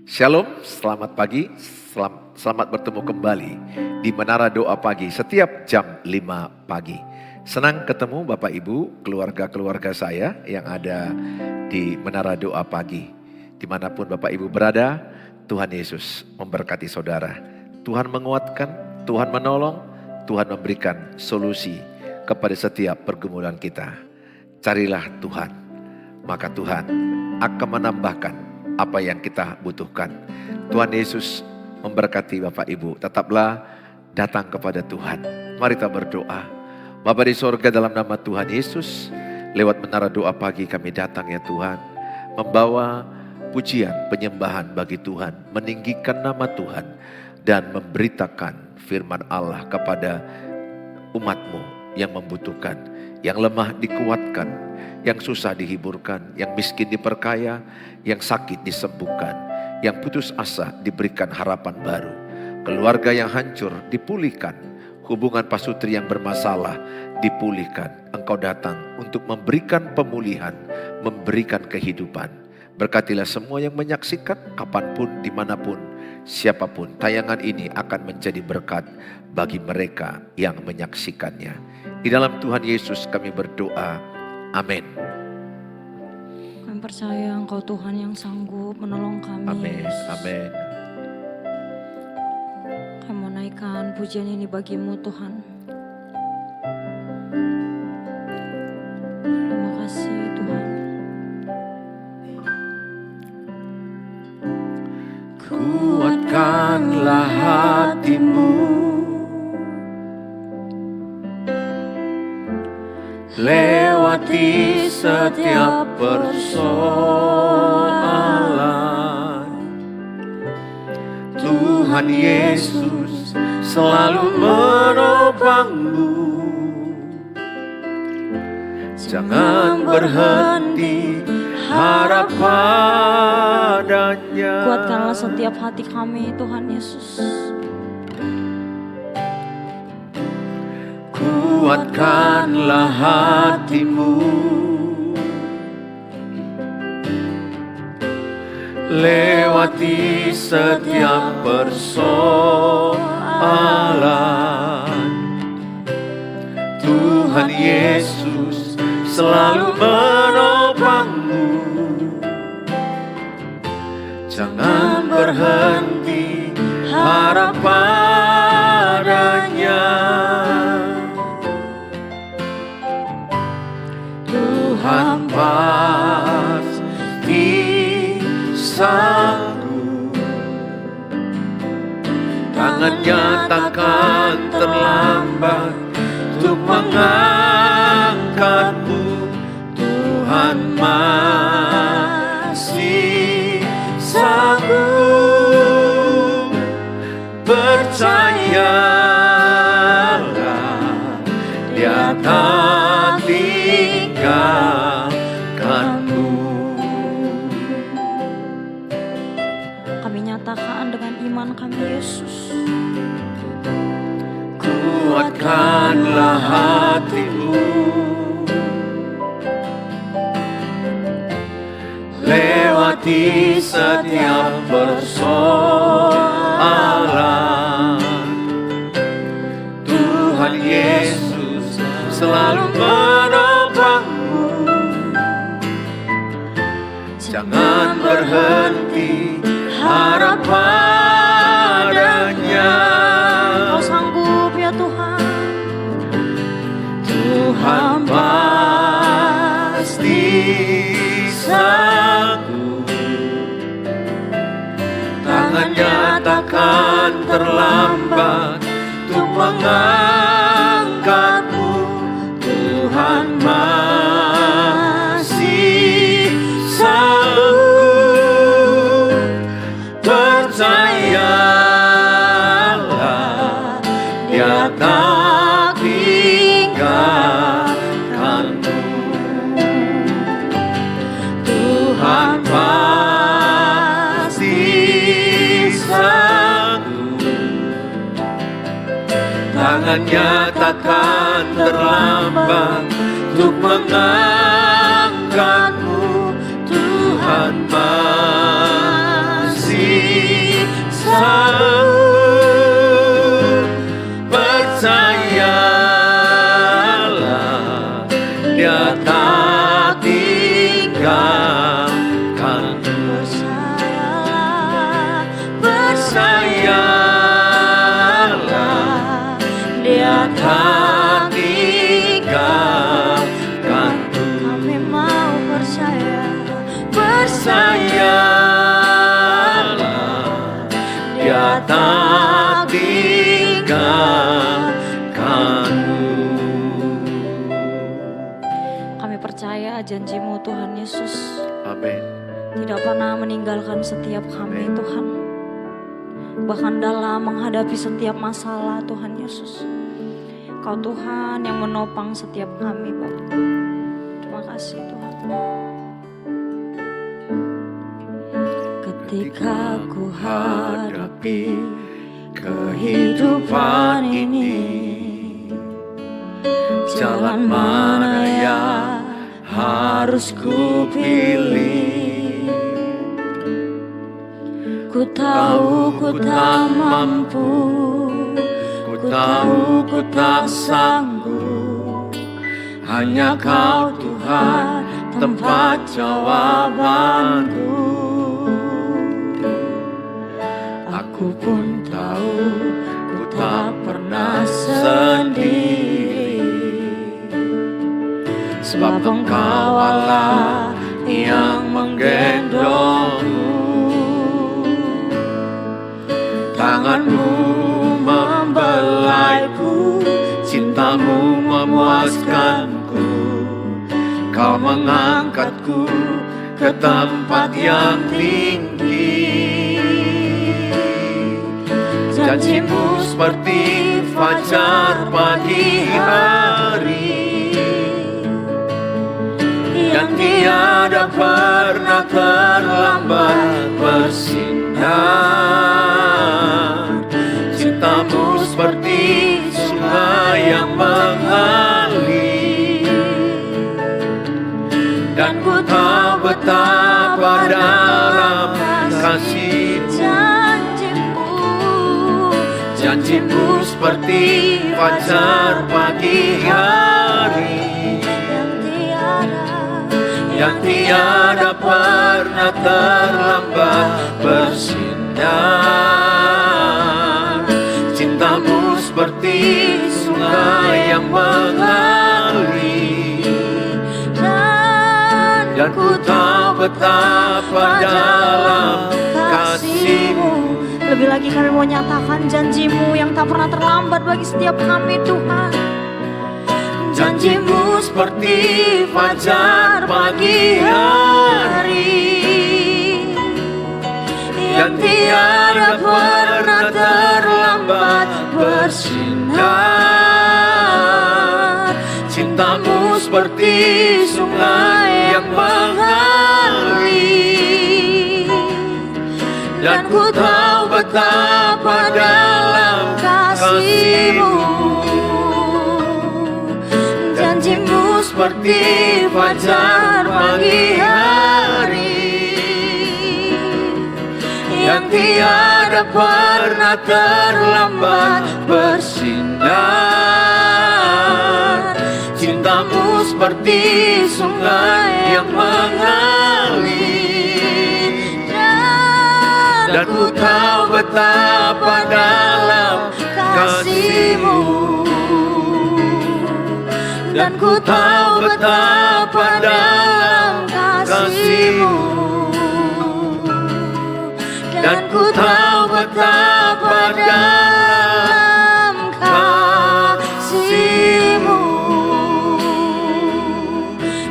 Shalom, selamat pagi, selamat bertemu kembali di Menara Doa Pagi setiap jam 5 pagi. Senang ketemu Bapak Ibu, keluarga-keluarga saya yang ada di Menara Doa Pagi. Dimanapun Bapak Ibu berada, Tuhan Yesus memberkati saudara. Tuhan menguatkan, Tuhan menolong, Tuhan memberikan solusi kepada setiap pergumulan kita. Carilah Tuhan, maka Tuhan akan menambahkan apa yang kita butuhkan. Tuhan Yesus memberkati Bapak Ibu. Tetaplah datang kepada Tuhan. Mari kita berdoa. Bapa di sorga, dalam nama Tuhan Yesus, lewat Menara Doa Pagi kami datang ya Tuhan, membawa pujian, penyembahan bagi Tuhan, meninggikan nama Tuhan, dan memberitakan firman Allah kepada umat-Mu yang membutuhkan, yang lemah dikuatkan, yang susah dihiburkan, yang miskin diperkaya, yang sakit disembuhkan, yang putus asa diberikan harapan baru, keluarga yang hancur dipulihkan, hubungan pasutri yang bermasalah dipulihkan. Engkau datang untuk memberikan pemulihan, memberikan kehidupan. Berkatilah semua yang menyaksikan, kapanpun, dimanapun, siapapun. Tayangan ini akan menjadi berkat bagi mereka yang menyaksikannya. Di dalam Tuhan Yesus kami berdoa. Amin. Kami percaya Engkau Tuhan yang sanggup menolong kami. Amin. Yesus. Amin. Kami mau naikkan pujian ini bagi-Mu Tuhan. Terima kasih Tuhan. Kuatkanlah hatimu, lewati setiap persoalan. Tuhan Yesus selalu menopangmu. Jangan berhenti harap padanya. Kuatkanlah setiap hati kami Tuhan Yesus. Kuatkanlah hatimu, lewati setiap persoalan. Tuhan Yesus selalu menopangmu. Jangan berhenti harap padanya. Tuhan pasti sanggup, tangannya takkan terlambat untuk mengangkatmu. Tuhan masih sanggup, percayalah, Dia tak tinggalkanmu. Kami nyatakan dengan iman kami Yesus. Kuatkanlah hatimu, lewati setiap persoalan. Tuhan Yesus selalu menopangmu. Jangan berhenti harap padanya. Engkau sanggup ya Tuhan. Tuhan pasti sanggup, tangannya takkan terlambat untuk mengangkatmu. Tuhan masih sanggup, percayalah, Dia tak tinggalkanmu. Tuhan pasti sanggup, tangannya takkan terlambat untuk mengangkatmu. Tuhan masih percayalah, Dia tak tinggalkanmu. Kami percaya janji-Mu Tuhan Yesus Amin. tidak pernah meninggalkan setiap kami Tuhan. Bahkan dalam menghadapi setiap masalah Tuhan Yesus, Kau Tuhan yang menopang setiap kami Bapa. Terima kasih Tuhan. Ketika ku hadapi kehidupan ini, jalan mana yang harus ku pilih? Ku tahu ku tak mampu, ku tahu ku tak sanggup. Hanya Kau Tuhan tempat jawabanku. Aku pun tahu ku tak pernah sendiri, sebab Engkau Allah yang menggendongku. Tangan-Mu membelaiku, cinta-Mu memuaskanku. Kau mengangkatku ke tempat yang tinggi. Janji-Mu seperti fajar pagi hari, yang tiada pernah terlambat bersinar. Cinta-Mu seperti sungai yang mengalir, dan ku tahu betapa dalam kasih-Mu. Janji-Mu seperti fajar pagi hari, yang tiada pernah terlambat bersinar. Cinta-Mu seperti sungai yang mengalir, dan ku tahu betapa dalam kasih-Mu. Lebih lagi kami mau nyatakan janji-Mu yang tak pernah terlambat bagi setiap kami Tuhan. Janji-Mu seperti fajar pagi hari, yang tiada pernah terlambat bersinar. Cinta-Mu seperti sungai yang mengalir, dan ku tahu betapa dalam kasih-Mu. Janji-Mu seperti fajar pagi hari, yang tiada pernah terlambat bersinar. Cinta-Mu seperti sungai yang mengalir, dan ku tahu betapa dalam kasih-Mu. Dan ku tahu betapa dalam kasih-Mu. Dan ku tahu betapa dalam kasih-Mu.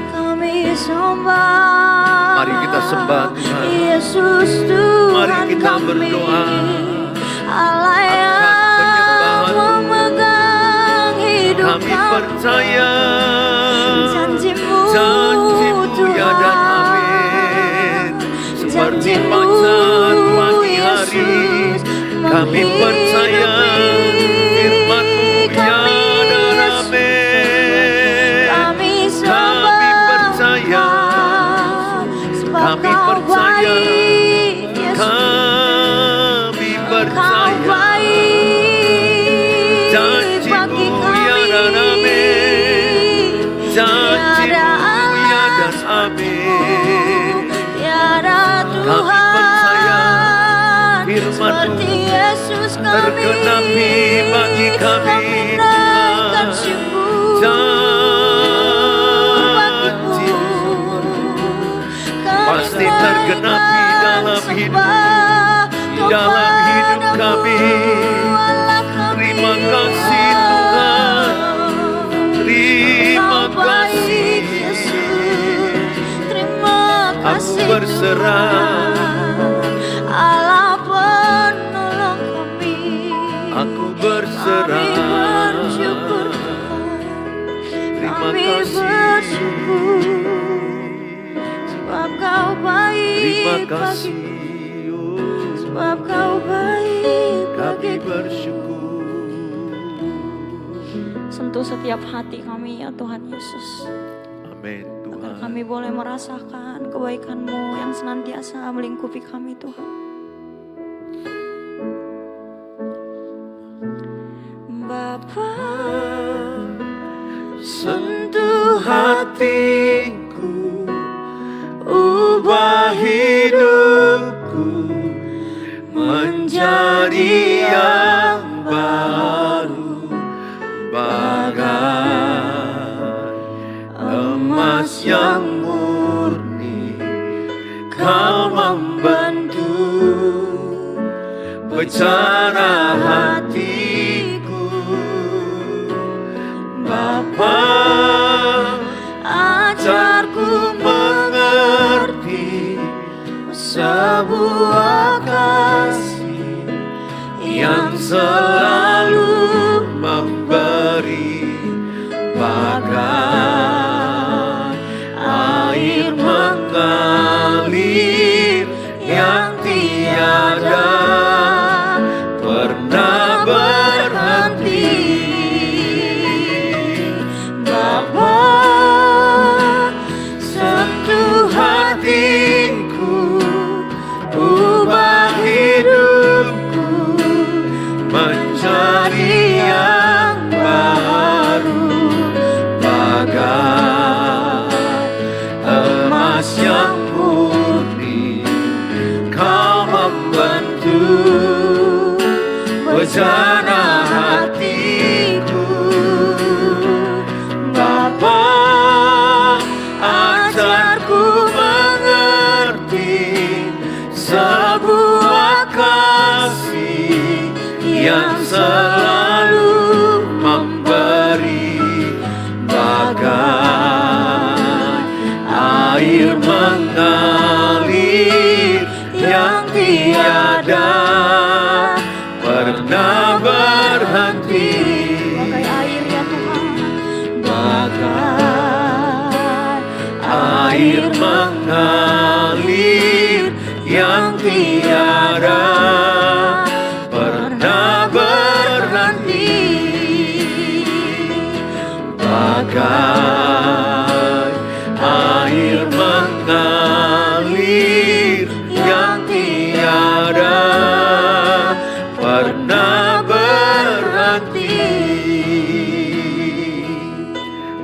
Kami sembah, Mari kita sembah Tuhan. Yesus Tuhan. Mari kita kami, berdoa Allah yang memegang hidup kami percaya Janji-Mu ya dan amin. Seperti fajar pagi hari, kami percaya firman-Mu ya dan amin. Kami percaya, kami percaya, kami percaya. Janji-Mu ya dan amin. Janji-Mu ya dan amin. Kami percaya firman-Mu tergenapi bagi kami Tuhan. Janji-Mu pasti tergenapi genapi dalam hidup kami. Terima kasih Tuhan, terima kasih Yesus, terima kasih aku berserah, Allah penolong kami. aku berserah. Kami bersyukur Terima kami kasih, bersyukur sebab Kau baik terima bagiku, kasih. sebab Kau baik Kami bagiku. bersyukur. Sentuh setiap hati kami ya Tuhan Yesus, Amin agar Tuhan. kami boleh merasakan kebaikan-Mu yang senantiasa melingkupi kami Tuhan. Bapa, Sentuh hatiku, ubah hidupku menjadi yang baru, bagai emas yang murni. Kau membentuk bencana hatiku, Bapa. Ajarku mengerti sebuah kasih yang selalu memberi, bagai air mengalir yang tiada pernah berhenti. Bapa, sentuh hatiku, ubah hidupku menjadi yang baru, bagai emas yang murni. Kau membentuk bencana hatiku, Bapa. Ajarku mengerti sebuah kasih yang selalu memberi, bagai air mengalir yang tiada pernah berhenti. bagai air ya Tuhan, Bagai air mengalir yang tiada pernah berhenti, bagai air mengalir yang tiada pernah berhenti.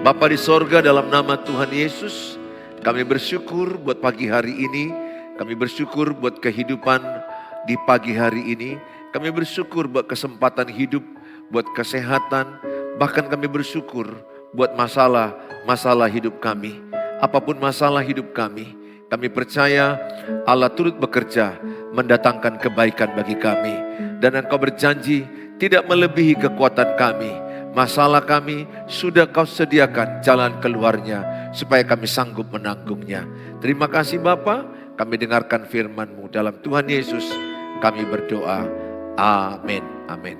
Bapa di sorga, dalam nama Tuhan Yesus, kami bersyukur buat pagi hari ini. Kami bersyukur buat kehidupan di pagi hari ini. Kami bersyukur buat kesempatan hidup, buat kesehatan. Bahkan kami bersyukur buat masalah hidup kami. Apapun masalah hidup kami percaya Allah turut bekerja mendatangkan kebaikan bagi kami. Dan Engkau berjanji tidak melebihi kekuatan kami. Masalah kami sudah Kau sediakan jalan keluarnya supaya kami sanggup menanggungnya. Terima kasih Bapa. Kami dengarkan firman-Mu dalam Tuhan Yesus. Kami berdoa. Amin. Amin.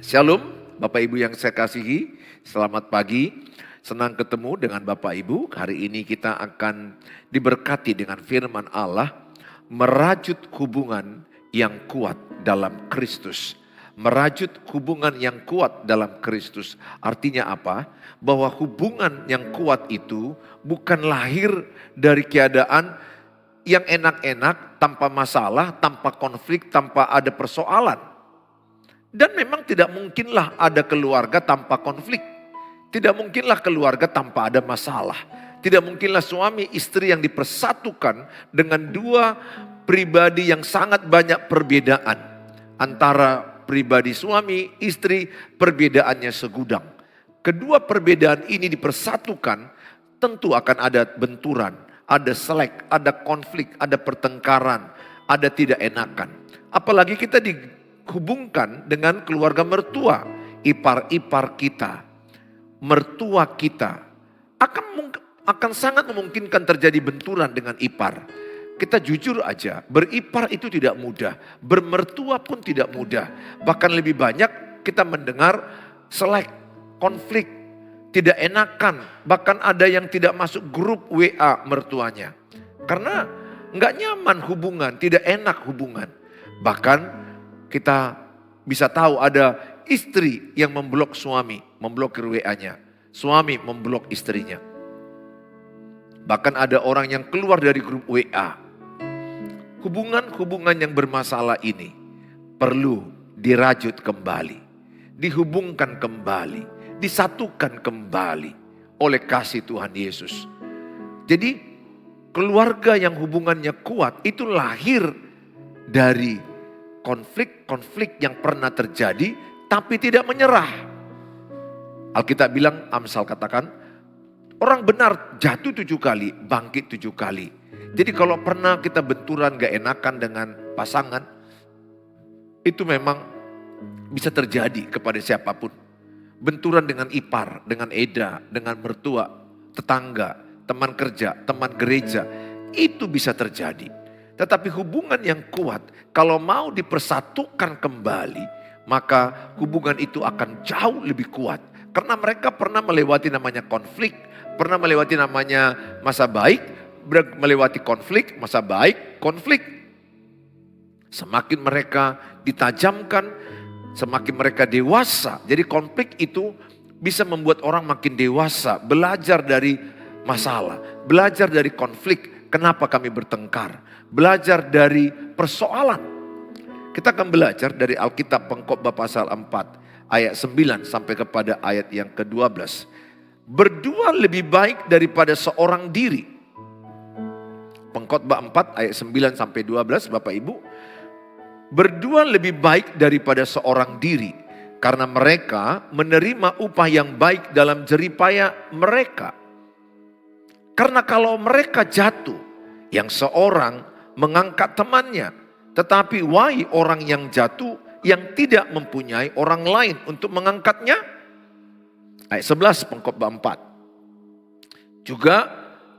Shalom Bapak Ibu yang saya kasihi. Selamat pagi. Senang ketemu dengan Bapak Ibu. Hari ini kita akan diberkati dengan firman Allah. Merajut hubungan yang kuat dalam Kristus. Merajut hubungan yang kuat dalam Kristus. Artinya apa? Bahwa hubungan yang kuat itu bukan lahir dari keadaan yang enak-enak, tanpa masalah, tanpa konflik, tanpa ada persoalan. Dan memang tidak mungkinlah ada keluarga tanpa konflik. Tidak mungkinlah keluarga tanpa ada masalah. Tidak mungkinlah suami istri yang dipersatukan dengan dua pribadi yang sangat banyak perbedaan. Antara pribadi suami, istri, perbedaannya segudang. Kedua perbedaan ini dipersatukan, tentu akan ada benturan, ada selek, ada konflik, ada pertengkaran, ada tidak enakan. Apalagi kita dihubungkan dengan keluarga mertua, ipar-ipar kita, mertua kita. Akan sangat memungkinkan terjadi benturan dengan ipar. Kita jujur aja, beripar itu tidak mudah, bermertua pun tidak mudah. Bahkan lebih banyak kita mendengar selek, konflik, tidak enakan. Bahkan ada yang tidak masuk grup WA mertuanya. Karena nggak nyaman hubungan, tidak enak hubungan. Bahkan kita bisa tahu ada istri yang memblok suami, memblokir WA-nya. Suami memblok istrinya. Bahkan ada orang yang keluar dari grup WA. Hubungan-hubungan yang bermasalah ini perlu dirajut kembali, dihubungkan kembali, disatukan kembali oleh kasih Tuhan Yesus. Jadi keluarga yang hubungannya kuat itu lahir dari konflik-konflik yang pernah terjadi tapi tidak menyerah. Alkitab bilang, Amsal katakan, orang benar jatuh 7 kali, bangkit 7 kali. Jadi kalau pernah kita benturan gak enakan dengan pasangan, itu memang bisa terjadi kepada siapapun. Benturan dengan ipar, dengan eda, dengan mertua, tetangga, teman kerja, teman gereja, itu bisa terjadi. Tetapi hubungan yang kuat, kalau mau dipersatukan kembali, maka hubungan itu akan jauh lebih kuat. Karena mereka pernah melewati namanya konflik, pernah melewati namanya masa baik, melewati konflik, masa baik, konflik. Semakin mereka ditajamkan, semakin mereka dewasa. Jadi konflik itu bisa membuat orang makin dewasa, belajar dari masalah, belajar dari konflik. Kenapa kami bertengkar? Belajar dari persoalan. Kita akan belajar dari Alkitab Pengkhotbah pasal 4 ayat 9 sampai kepada ayat yang ke-12. Berdua lebih baik daripada seorang diri. Pengkhotbah 4 ayat 9 sampai 12, Bapak Ibu. Berdua lebih baik daripada seorang diri, karena mereka menerima upah yang baik dalam jeripaya mereka. Karena kalau mereka jatuh, yang seorang mengangkat temannya, tetapi wahai orang yang jatuh yang tidak mempunyai orang lain untuk mengangkatnya. Ayat 11 Pengkhotbah 4. Juga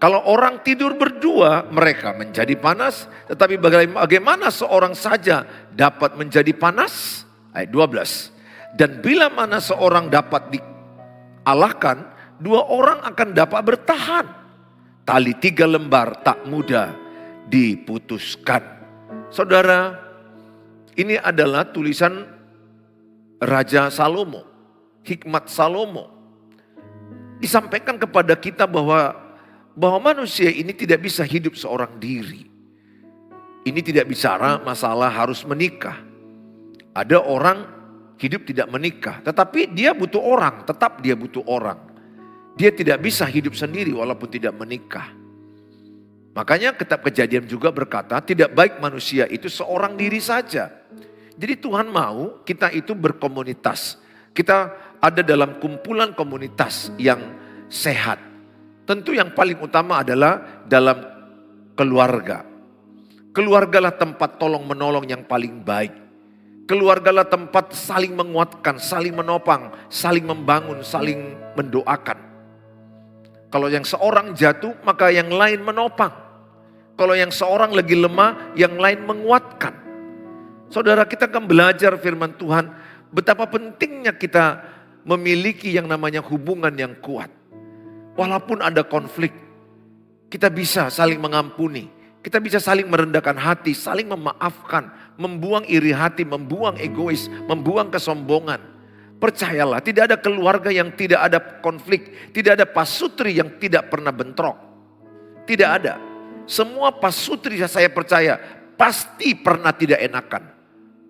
kalau orang tidur berdua, mereka menjadi panas. Tetapi bagaimana seorang saja dapat menjadi panas? Ayat 12. Dan bila mana seorang dapat dialahkan, 2 orang akan dapat bertahan. Tali 3 lembar tak mudah diputuskan. Saudara, ini adalah tulisan Raja Salomo, hikmat Salomo. Disampaikan kepada kita bahwa manusia ini tidak bisa hidup seorang diri. Ini tidak bicara masalah harus menikah. Ada orang hidup tidak menikah, tetapi dia butuh orang, tetap dia butuh orang. Dia tidak bisa hidup sendiri walaupun tidak menikah. Makanya kitab Kejadian juga berkata, tidak baik manusia itu seorang diri saja. Jadi Tuhan mau kita itu berkomunitas. Kita ada dalam kumpulan komunitas yang sehat. Tentu yang paling utama adalah dalam keluarga. Keluargalah tempat tolong menolong yang paling baik. Keluargalah tempat saling menguatkan, saling menopang, saling membangun, saling mendoakan. Kalau yang seorang jatuh, maka yang lain menopang. Kalau yang seorang lagi lemah, yang lain menguatkan. Saudara, kita akan belajar firman Tuhan, betapa pentingnya kita memiliki yang namanya hubungan yang kuat. Walaupun ada konflik, kita bisa saling mengampuni. Kita bisa saling merendahkan hati, saling memaafkan, membuang iri hati, membuang egois, membuang kesombongan. Percayalah, tidak ada keluarga yang tidak ada konflik, tidak ada pasutri yang tidak pernah bentrok. Tidak ada. Semua pasutri saya percaya pasti pernah tidak enakan.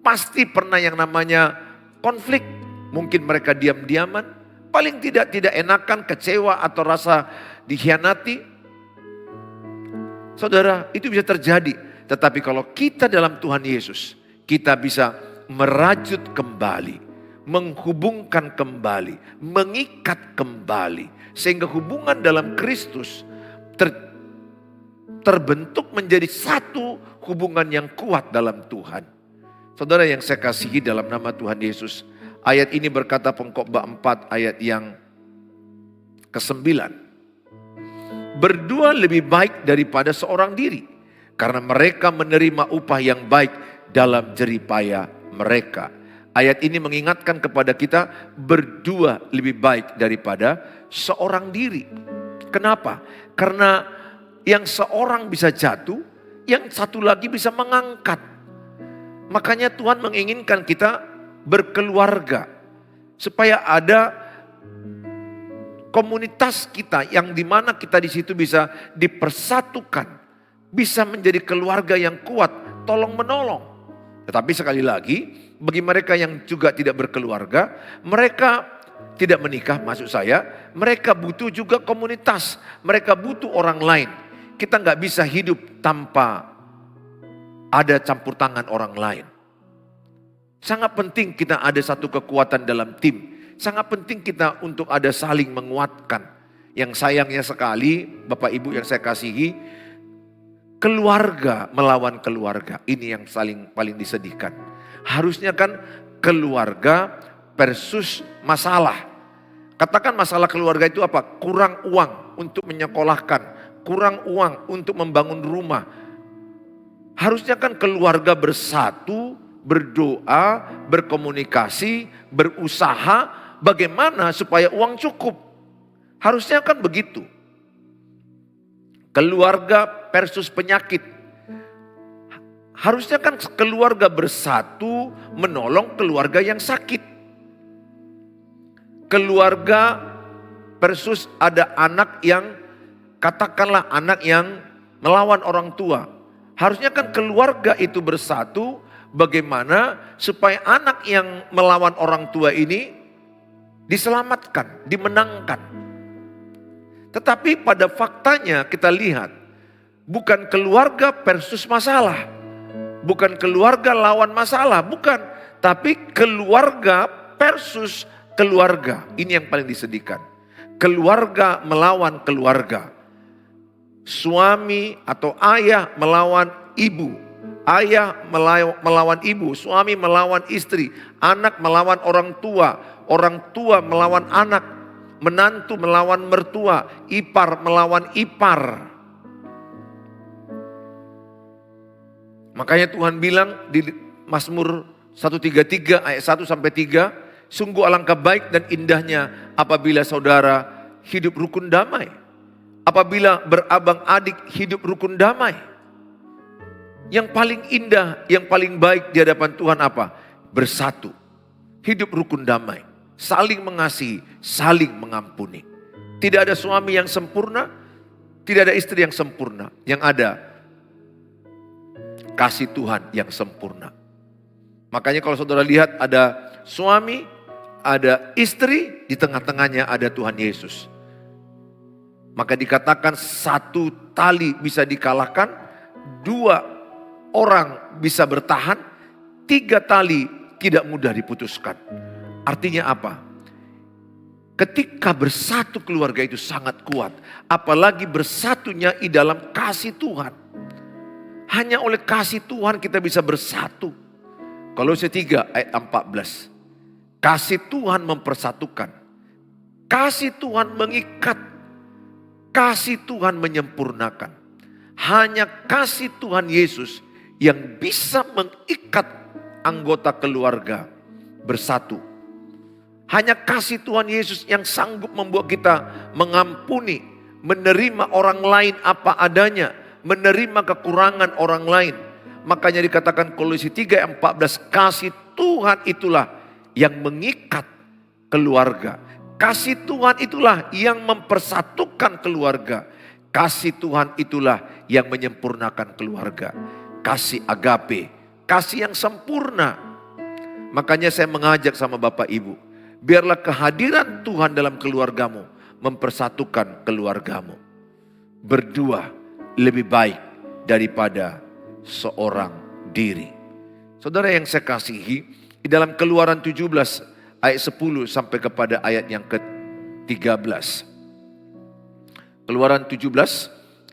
Pasti pernah yang namanya konflik. Mungkin mereka diam-diaman. Paling tidak enakan, kecewa atau rasa dikhianati. Saudara, itu bisa terjadi. Tetapi kalau kita dalam Tuhan Yesus, kita bisa merajut kembali, menghubungkan kembali, mengikat kembali. Sehingga hubungan dalam Kristus terbentuk menjadi satu hubungan yang kuat dalam Tuhan. Saudara yang saya kasihi dalam nama Tuhan Yesus, ayat ini berkata Pengkhotbah 4 ayat yang ke-9. Berdua lebih baik daripada seorang diri, karena mereka menerima upah yang baik dalam jeripaya mereka. Ayat ini mengingatkan kepada kita, berdua lebih baik daripada seorang diri. Kenapa? Karena yang seorang bisa jatuh, yang satu lagi bisa mengangkat. Makanya Tuhan menginginkan kita berkeluarga, supaya ada komunitas kita yang dimana kita di situ bisa dipersatukan, bisa menjadi keluarga yang kuat, tolong menolong. Tetapi sekali lagi, bagi mereka yang juga tidak berkeluarga, mereka tidak menikah, maksud saya, mereka butuh juga komunitas, mereka butuh orang lain. Kita nggak bisa hidup tanpa ada campur tangan orang lain. Sangat penting kita ada satu kekuatan dalam tim. Sangat penting kita untuk ada saling menguatkan. Yang sayangnya sekali, Bapak Ibu yang saya kasihi, keluarga melawan keluarga. Ini yang paling disedihkan. Harusnya kan keluarga versus masalah. Katakan masalah keluarga itu apa? Kurang uang untuk menyekolahkan, kurang uang untuk membangun rumah. Harusnya kan keluarga bersatu, berdoa, berkomunikasi, berusaha bagaimana supaya uang cukup. Harusnya kan begitu. Keluarga versus penyakit. Harusnya kan keluarga bersatu menolong keluarga yang sakit. Keluarga versus ada anak yang, katakanlah anak yang melawan orang tua. Harusnya kan keluarga itu bersatu bagaimana supaya anak yang melawan orang tua ini diselamatkan, dimenangkan. Tetapi pada faktanya kita lihat, bukan keluarga versus masalah. Bukan keluarga lawan masalah, bukan. Tapi keluarga versus keluarga. Ini yang paling disedihkan. Keluarga melawan keluarga. Suami atau ayah melawan ibu. Ayah melawan ibu, suami melawan istri. Anak melawan orang tua melawan anak. Menantu melawan mertua, ipar melawan ipar. Makanya Tuhan bilang di Mazmur 133 ayat 1 sampai 3, sungguh alangkah baik dan indahnya apabila saudara hidup rukun damai. Apabila berabang adik hidup rukun damai. Yang paling indah, yang paling baik di hadapan Tuhan apa? Bersatu. Hidup rukun damai. Saling mengasihi, saling mengampuni. Tidak ada suami yang sempurna, tidak ada istri yang sempurna. Yang ada kasih Tuhan yang sempurna. Makanya kalau saudara lihat ada suami, ada istri, di tengah-tengahnya ada Tuhan Yesus. Maka dikatakan satu tali bisa dikalahkan, dua orang bisa bertahan, tiga tali tidak mudah diputuskan. Artinya apa? Ketika bersatu keluarga itu sangat kuat. Apalagi bersatunya di dalam kasih Tuhan. Hanya oleh kasih Tuhan kita bisa bersatu. Kolose 3 ayat 14. Kasih Tuhan mempersatukan. Kasih Tuhan mengikat. Kasih Tuhan menyempurnakan. Hanya kasih Tuhan Yesus yang bisa mengikat anggota keluarga bersatu. Hanya kasih Tuhan Yesus yang sanggup membuat kita mengampuni, menerima orang lain apa adanya, menerima kekurangan orang lain. Makanya dikatakan Kolose 3 ayat 14, kasih Tuhan itulah yang mengikat keluarga. Kasih Tuhan itulah yang mempersatukan keluarga. Kasih Tuhan itulah yang menyempurnakan keluarga. Kasih agape, kasih yang sempurna. Makanya saya mengajak sama Bapak Ibu, biarlah kehadiran Tuhan dalam keluargamu mempersatukan keluargamu. Berdua lebih baik daripada seorang diri. Saudara yang saya kasihi, di dalam Keluaran 17 ayat 10 sampai kepada ayat yang ke-13. Keluaran 17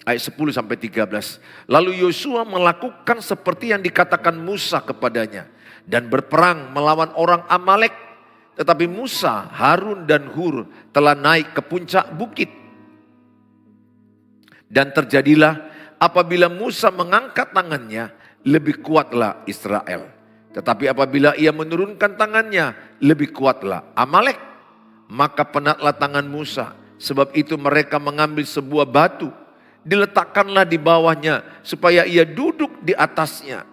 ayat 10 sampai 13. Lalu Yosua melakukan seperti yang dikatakan Musa kepadanya dan berperang melawan orang Amalek. Tetapi Musa, Harun dan Hur telah naik ke puncak bukit. Dan terjadilah apabila Musa mengangkat tangannya, lebih kuatlah Israel. Tetapi apabila ia menurunkan tangannya, lebih kuatlah Amalek. Maka penatlah tangan Musa, sebab itu mereka mengambil sebuah batu, diletakkanlah di bawahnya, supaya ia duduk di atasnya.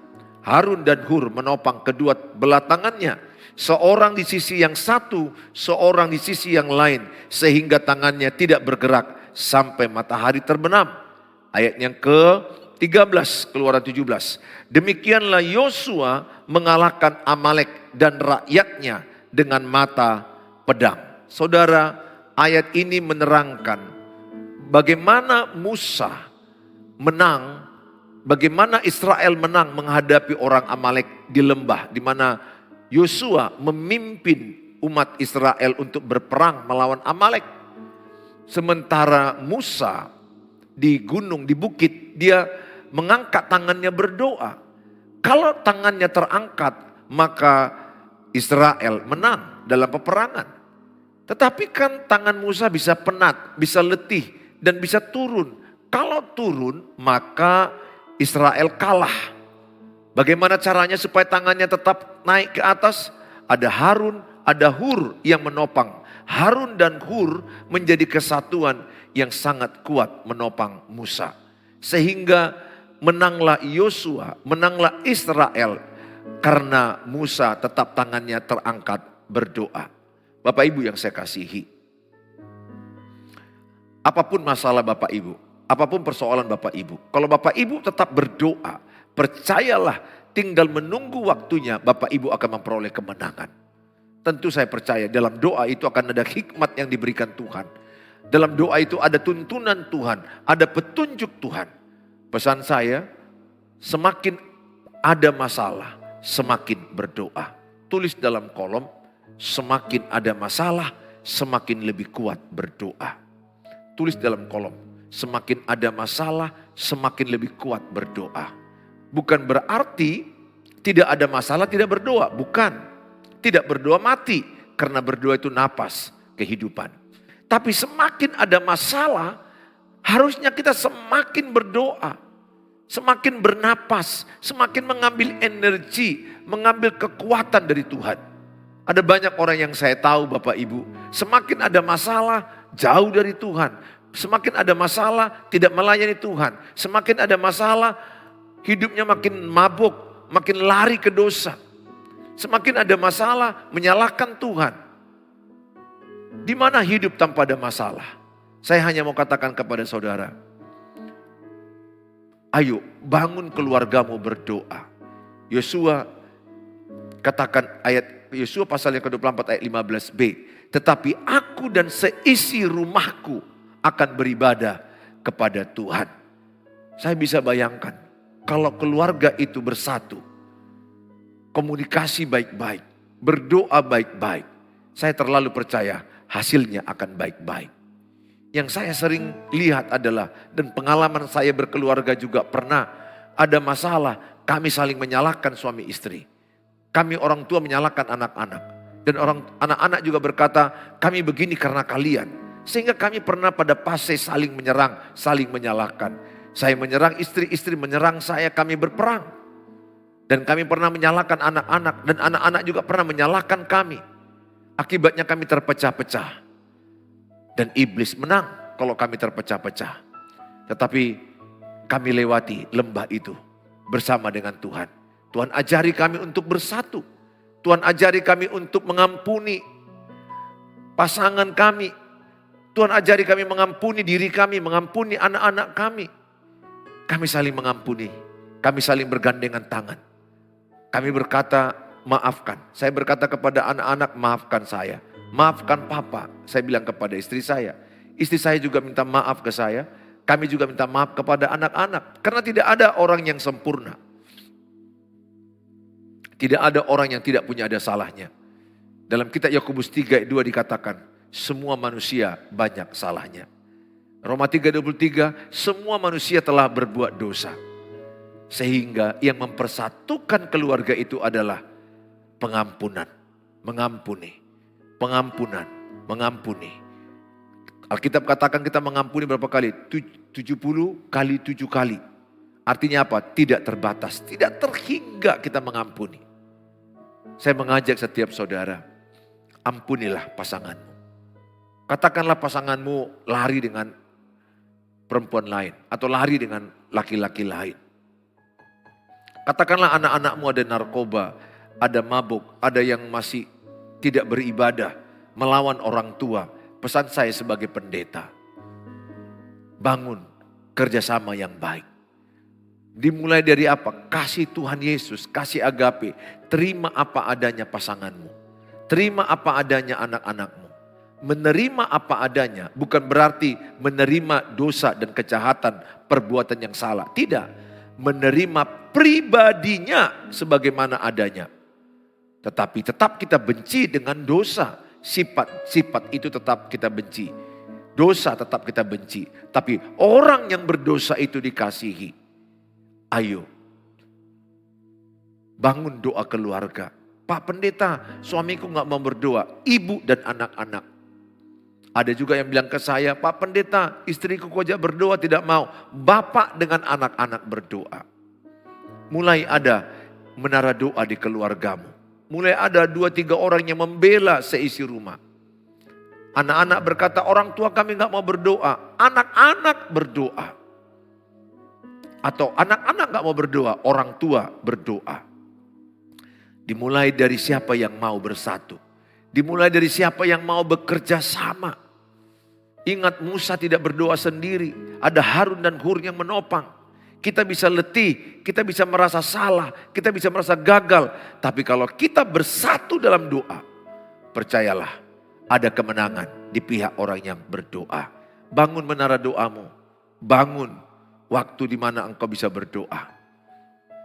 Harun dan Hur menopang kedua belah tangannya, seorang di sisi yang satu, seorang di sisi yang lain, sehingga tangannya tidak bergerak sampai matahari terbenam. Ayat yang ke-13, Keluaran 17. Demikianlah Yosua mengalahkan Amalek dan rakyatnya dengan mata pedang. Saudara, ayat ini menerangkan bagaimana Musa menang, bagaimana Israel menang menghadapi orang Amalek di lembah, di mana Yosua memimpin umat Israel untuk berperang melawan Amalek. Sementara Musa di gunung, di bukit, dia mengangkat tangannya berdoa. Kalau tangannya terangkat, maka Israel menang dalam peperangan. Tetapi kan tangan Musa bisa penat, bisa letih, dan bisa turun. Kalau turun, maka Israel kalah. Bagaimana caranya supaya tangannya tetap naik ke atas? Ada Harun, ada Hur yang menopang. Harun dan Hur menjadi kesatuan yang sangat kuat menopang Musa. Sehingga menanglah Yosua, menanglah Israel karena Musa tetap tangannya terangkat berdoa. Bapak Ibu yang saya kasihi, apapun masalah Bapak Ibu, apapun persoalan Bapak Ibu, kalau Bapak Ibu tetap berdoa, percayalah tinggal menunggu waktunya Bapak Ibu akan memperoleh kemenangan. Tentu saya percaya dalam doa itu akan ada hikmat yang diberikan Tuhan. Dalam doa itu ada tuntunan Tuhan, ada petunjuk Tuhan. Pesan saya, semakin ada masalah, semakin berdoa. Tulis dalam kolom, semakin ada masalah, semakin lebih kuat berdoa. Tulis dalam kolom, semakin ada masalah, semakin lebih kuat berdoa. Bukan berarti tidak ada masalah, tidak berdoa. Bukan. Tidak berdoa mati, karena berdoa itu napas kehidupan. Tapi semakin ada masalah, harusnya kita semakin berdoa. Semakin bernapas, semakin mengambil energi, mengambil kekuatan dari Tuhan. Ada banyak orang yang saya tahu Bapak Ibu, semakin ada masalah jauh dari Tuhan. Semakin ada masalah tidak melayani Tuhan. Semakin ada masalah hidupnya makin mabuk, makin lari ke dosa. Semakin ada masalah menyalahkan Tuhan. Di mana hidup tanpa ada masalah? Saya hanya mau katakan kepada saudara, ayo bangun keluargamu berdoa. Yosua katakan ayat Yosua pasal yang ke-24 ayat 15b. Tetapi aku dan seisi rumahku akan beribadah kepada Tuhan. Saya bisa bayangkan kalau keluarga itu bersatu, komunikasi baik-baik, berdoa baik-baik, saya terlalu percaya hasilnya akan baik-baik. Yang saya sering lihat adalah, dan pengalaman saya berkeluarga juga pernah ada masalah, kami saling menyalahkan suami istri. Kami orang tua menyalahkan anak-anak. Dan anak-anak juga berkata, kami begini karena kalian. Sehingga kami pernah pada fase saling menyerang, saling menyalahkan. Saya menyerang istri, istri menyerang saya, kami berperang. Dan kami pernah menyalahkan anak-anak, dan anak-anak juga pernah menyalahkan kami. Akibatnya kami terpecah-pecah. Dan iblis menang kalau kami terpecah-pecah. Tetapi kami lewati lembah itu bersama dengan Tuhan. Tuhan ajari kami untuk bersatu. Tuhan ajari kami untuk mengampuni pasangan kami. Tuhan ajari kami mengampuni diri kami, mengampuni anak-anak kami. Kami saling mengampuni, kami saling bergandengan tangan. Kami berkata, maafkan. Saya berkata kepada anak-anak, maafkan saya. Maafkan papa. Saya bilang kepada istri saya. Istri saya juga minta maaf ke saya. Kami juga minta maaf kepada anak-anak. Karena tidak ada orang yang sempurna. Tidak ada orang yang tidak punya ada salahnya. Dalam kitab Yakobus 3:2 dikatakan, semua manusia banyak salahnya. Roma 3:23, semua manusia telah berbuat dosa. Sehingga yang mempersatukan keluarga itu adalah pengampunan. Mengampuni. Pengampunan. Mengampuni. Alkitab katakan kita mengampuni berapa kali? 70 kali 7 kali. Artinya apa? Tidak terbatas. Tidak terhingga kita mengampuni. Saya mengajak setiap saudara, ampunilah pasanganmu. Katakanlah pasanganmu lari dengan perempuan lain atau lari dengan laki-laki lain. Katakanlah anak-anakmu ada narkoba, ada mabuk, ada yang masih tidak beribadah, melawan orang tua. Pesan saya sebagai pendeta, bangun kerjasama yang baik. Dimulai dari apa? Kasih Tuhan Yesus, kasih agape. Terima apa adanya pasanganmu. Terima apa adanya anak-anakmu. Menerima apa adanya bukan berarti menerima dosa dan kejahatan, perbuatan yang salah. Tidak. Menerima pribadinya sebagaimana adanya. Tetapi tetap kita benci dengan dosa. Sifat-sifat itu tetap kita benci. Dosa tetap kita benci. Tapi orang yang berdosa itu dikasihi. Ayo. Bangun doa keluarga. Pak Pendeta, suamiku gak mau berdoa. Ibu dan anak-anak. Ada juga yang bilang ke saya, Pak Pendeta, istriku kok aja berdoa tidak mau. Bapak dengan anak-anak berdoa. Mulai ada menara doa di keluargamu. Mulai ada 2-3 orang yang membela seisi rumah. Anak-anak berkata, orang tua kami gak mau berdoa. Anak-anak berdoa. Atau anak-anak gak mau berdoa, orang tua berdoa. Dimulai dari siapa yang mau bersatu. Dimulai dari siapa yang mau bekerja sama. Ingat Musa tidak berdoa sendiri. Ada Harun dan Hur yang menopang. Kita bisa letih, kita bisa merasa salah, kita bisa merasa gagal. Tapi kalau kita bersatu dalam doa, percayalah ada kemenangan di pihak orang yang berdoa. Bangun menara doamu, bangun waktu di mana engkau bisa berdoa.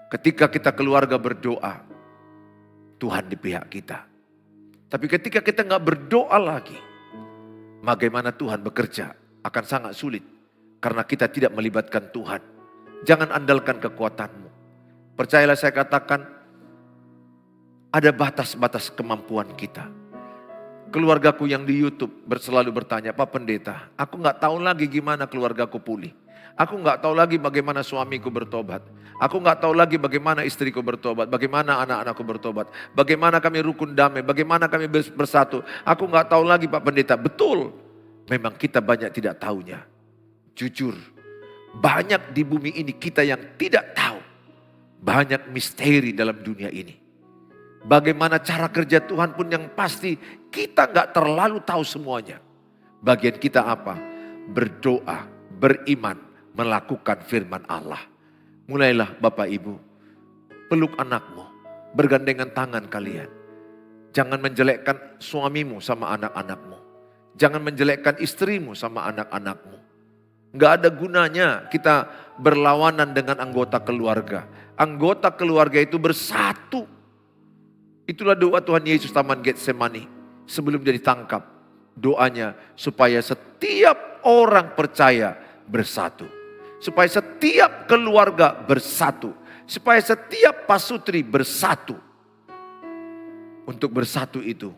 Ketika kita keluarga berdoa, Tuhan di pihak kita. Tapi ketika kita nggak berdoa lagi, bagaimana Tuhan bekerja akan sangat sulit. Karena kita tidak melibatkan Tuhan. Jangan andalkan kekuatanmu. Percayalah saya katakan, ada batas-batas kemampuan kita. Keluargaku yang di YouTube selalu bertanya, Pak Pendeta, aku nggak tahu lagi gimana keluargaku pulih. Aku nggak tahu lagi bagaimana suamiku bertobat. Aku nggak tahu lagi bagaimana istriku bertobat. Bagaimana anak-anakku bertobat. Bagaimana kami rukun damai. Bagaimana kami bersatu. Aku nggak tahu lagi Pak Pendeta. Betul. Memang kita banyak tidak tahunya. Jujur. Banyak di bumi ini kita yang tidak tahu. Banyak misteri dalam dunia ini. Bagaimana cara kerja Tuhan pun yang pasti kita nggak terlalu tahu semuanya. Bagian kita apa? Berdoa, beriman, melakukan firman Allah. Mulailah Bapak Ibu, peluk anakmu, bergandengan tangan kalian. Jangan menjelekkan suamimu sama anak-anakmu. Jangan menjelekkan istrimu sama anak-anakmu. Gak ada gunanya kita berlawanan dengan anggota keluarga. Anggota keluarga itu bersatu. Itulah doa Tuhan Yesus Taman Getsemani. Sebelum dia ditangkap. Doanya supaya setiap orang percaya bersatu. Supaya setiap keluarga bersatu. Supaya setiap pasutri bersatu. Untuk bersatu itu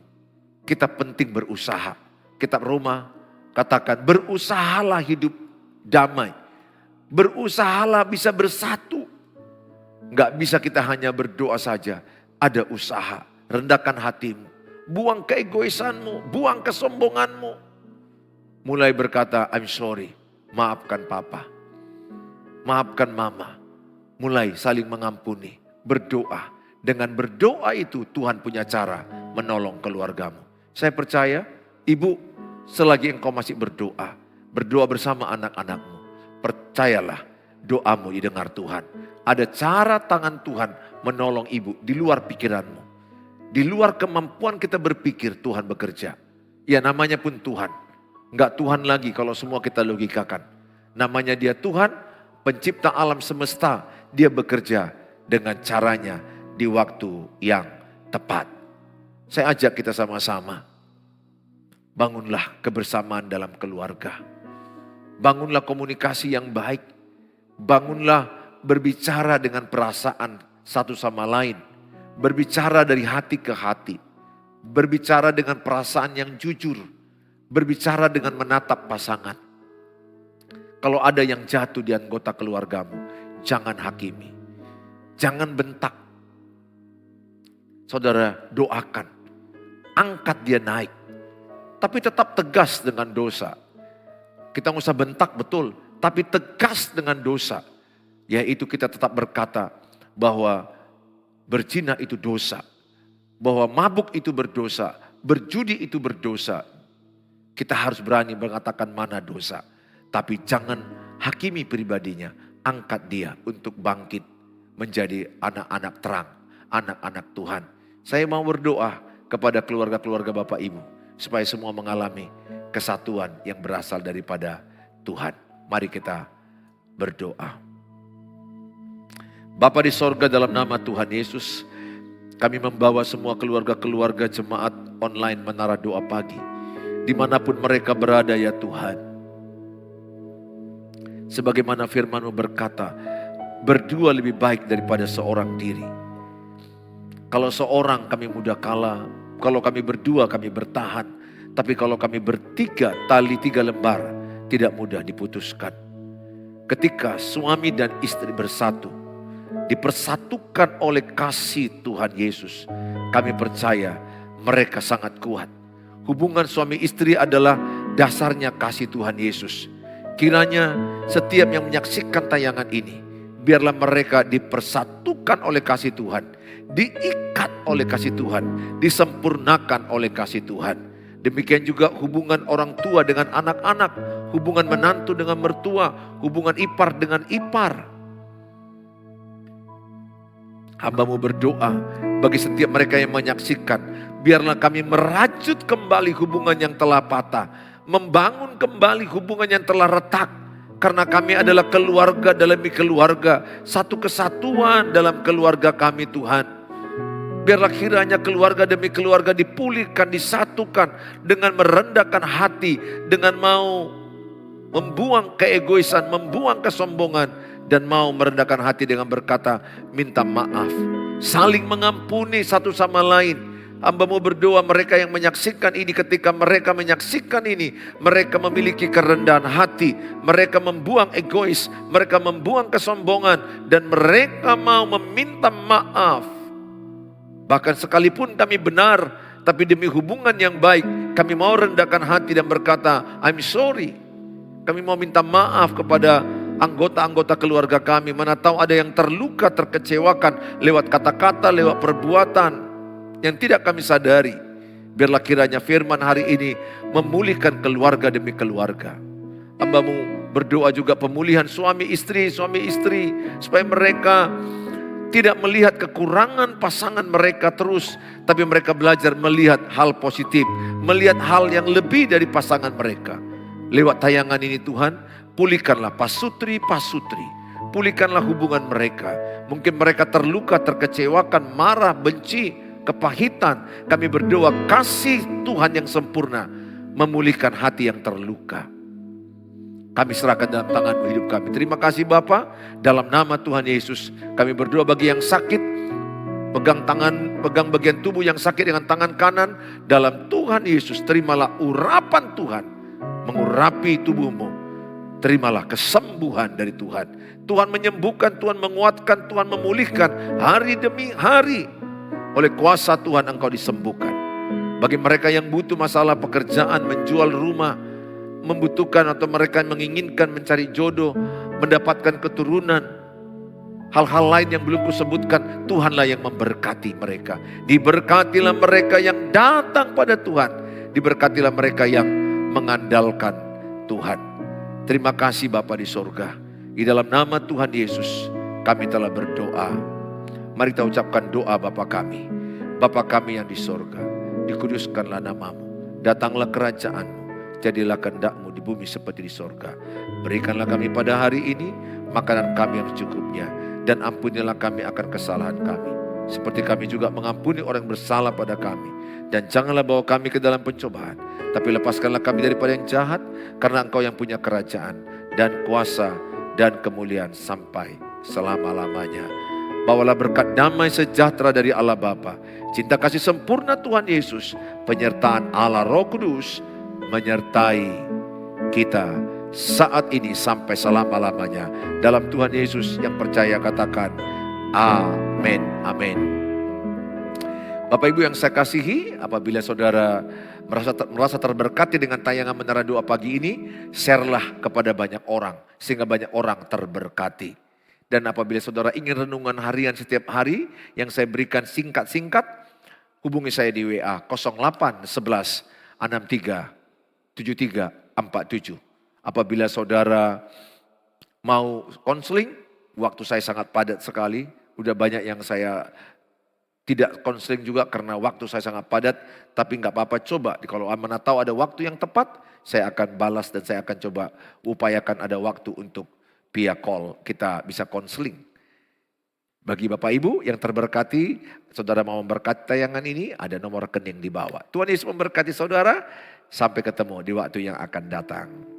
kita penting berusaha. Kitab Roma katakan berusahalah hidup damai. Berusahalah bisa bersatu. Gak bisa kita hanya berdoa saja. Ada usaha. Rendahkan hatimu. Buang keegoisanmu. Buang kesombonganmu. Mulai berkata, I'm sorry. Maafkan papa. Maafkan mama. Mulai saling mengampuni. Berdoa. Dengan berdoa itu Tuhan punya cara menolong keluargamu. Saya percaya, ibu, selagi engkau masih berdoa. Berdoa bersama anak-anakmu. Percayalah doamu didengar Tuhan. Ada cara tangan Tuhan menolong ibu di luar pikiranmu. Di luar kemampuan kita berpikir Tuhan bekerja. Ya namanya pun Tuhan. Enggak Tuhan lagi kalau semua kita logikakan. Namanya dia Tuhan, pencipta alam semesta. Dia bekerja dengan caranya di waktu yang tepat. Saya ajak kita sama-sama. Bangunlah kebersamaan dalam keluarga. Bangunlah komunikasi yang baik. Bangunlah berbicara dengan perasaan satu sama lain. Berbicara dari hati ke hati. Berbicara dengan perasaan yang jujur. Berbicara dengan menatap pasangan. Kalau ada yang jatuh di anggota keluargamu, jangan hakimi. Jangan bentak. Saudara, doakan. Angkat dia naik. Tapi tetap tegas dengan dosa. Kita nggak usah bentak betul, tapi tegas dengan dosa. Yaitu kita tetap berkata bahwa berzina itu dosa. Bahwa mabuk itu berdosa, berjudi itu berdosa. Kita harus berani mengatakan mana dosa. Tapi jangan hakimi pribadinya. Angkat dia untuk bangkit menjadi anak-anak terang, anak-anak Tuhan. Saya mau berdoa kepada keluarga-keluarga Bapak Ibu, supaya semua mengalami kesatuan yang berasal daripada Tuhan. Mari kita berdoa. Bapa di sorga, dalam nama Tuhan Yesus, kami membawa semua keluarga-keluarga jemaat online Menara Doa Pagi. Dimanapun mereka berada ya Tuhan. Sebagaimana firman-Mu berkata, berdua lebih baik daripada seorang diri. Kalau seorang kami mudah kalah, kalau kami berdua kami bertahan. Tapi kalau kami bertiga, tali 3 lembar tidak mudah diputuskan. Ketika suami dan istri bersatu, dipersatukan oleh kasih Tuhan Yesus, kami percaya mereka sangat kuat. Hubungan suami istri adalah dasarnya kasih Tuhan Yesus. Kiranya setiap yang menyaksikan tayangan ini, biarlah mereka dipersatukan oleh kasih Tuhan, diikat oleh kasih Tuhan, disempurnakan oleh kasih Tuhan. Demikian juga hubungan orang tua dengan anak-anak, hubungan menantu dengan mertua, hubungan ipar dengan ipar. Hamba-Mu berdoa bagi setiap mereka yang menyaksikan, biarlah kami merajut kembali hubungan yang telah patah, membangun kembali hubungan yang telah retak. Karena kami adalah keluarga dalam keluarga, satu kesatuan dalam keluarga kami Tuhan. Biarlah kiranya keluarga demi keluarga dipulihkan, disatukan dengan merendahkan hati, dengan mau membuang keegoisan, membuang kesombongan, dan mau merendahkan hati dengan berkata minta maaf, saling mengampuni satu sama lain. Hamba-Mu berdoa mereka yang menyaksikan ini, ketika mereka menyaksikan ini, mereka memiliki kerendahan hati, mereka membuang egois, mereka membuang kesombongan, dan mereka mau meminta maaf. Bahkan sekalipun kami benar, tapi demi hubungan yang baik, kami mau rendahkan hati dan berkata, I'm sorry. Kami mau minta maaf kepada anggota-anggota keluarga kami. Mana tahu ada yang terluka, terkecewakan lewat kata-kata, lewat perbuatan yang tidak kami sadari. Biarlah kiranya firman hari ini memulihkan keluarga demi keluarga. Hamba-Mu berdoa juga pemulihan suami istri, supaya mereka tidak melihat kekurangan pasangan mereka terus, tapi mereka belajar melihat hal positif, melihat hal yang lebih dari pasangan mereka. Lewat tayangan ini Tuhan, pulihkanlah pasutri, pulihkanlah hubungan mereka. Mungkin mereka terluka, terkecewakan, marah, benci, kepahitan. Kami berdoa kasih Tuhan yang sempurna memulihkan hati yang terluka. Kami serahkan dalam tangan-Mu hidup kami. Terima kasih Bapa. Dalam nama Tuhan Yesus kami berdoa bagi yang sakit, pegang bagian tubuh yang sakit dengan tangan kanan. Dalam Tuhan Yesus terimalah urapan Tuhan mengurapi tubuhmu. Terimalah kesembuhan dari Tuhan. Tuhan menyembuhkan, Tuhan menguatkan, Tuhan memulihkan hari demi hari. Oleh kuasa Tuhan engkau disembuhkan. Bagi mereka yang butuh masalah pekerjaan, menjual rumah, membutuhkan atau mereka menginginkan mencari jodoh, mendapatkan keturunan, hal-hal lain yang belum kusebutkan, Tuhanlah yang memberkati mereka. Diberkatilah mereka yang datang pada Tuhan. Diberkatilah mereka yang mengandalkan Tuhan. Terima kasih Bapa di sorga. Di dalam nama Tuhan Yesus kami telah berdoa. Mari kita ucapkan doa Bapa kami. Bapa kami yang di sorga, dikuduskanlah nama-Mu. Datanglah kerajaan-Mu. Jadilah kehendak-Mu di bumi seperti di sorga. Berikanlah kami pada hari ini makanan kami yang secukupnya. Dan ampunilah kami akan kesalahan kami, seperti kami juga mengampuni orang yang bersalah pada kami. Dan janganlah bawa kami ke dalam pencobaan, tapi lepaskanlah kami daripada yang jahat, karena Engkau yang punya kerajaan dan kuasa dan kemuliaan sampai selama-lamanya. Bawalah berkat damai sejahtera dari Allah Bapa, cinta kasih sempurna Tuhan Yesus, penyertaan Allah Roh Kudus menyertai kita saat ini sampai selama-lamanya. Dalam Tuhan Yesus yang percaya katakan amin, amin. Bapak Ibu yang saya kasihi, apabila saudara merasa terberkati dengan tayangan Menara Doa pagi ini, share-lah kepada banyak orang, sehingga banyak orang terberkati. Dan apabila saudara ingin renungan harian setiap hari, yang saya berikan singkat-singkat, hubungi saya di WA 08 11 63 73 47. Apabila saudara mau konseling, waktu saya sangat padat sekali, udah banyak yang saya tidak konseling juga karena waktu saya sangat padat, tapi nggak apa-apa, coba kalau mana tahu ada waktu yang tepat, saya akan balas dan saya akan coba upayakan ada waktu untuk via call kita bisa konseling. Bagi Bapak Ibu yang terberkati, saudara mau memberkati tayangan ini, ada nomor rekening di bawah. Tuhan Yesus memberkati saudara, sampai ketemu di waktu yang akan datang.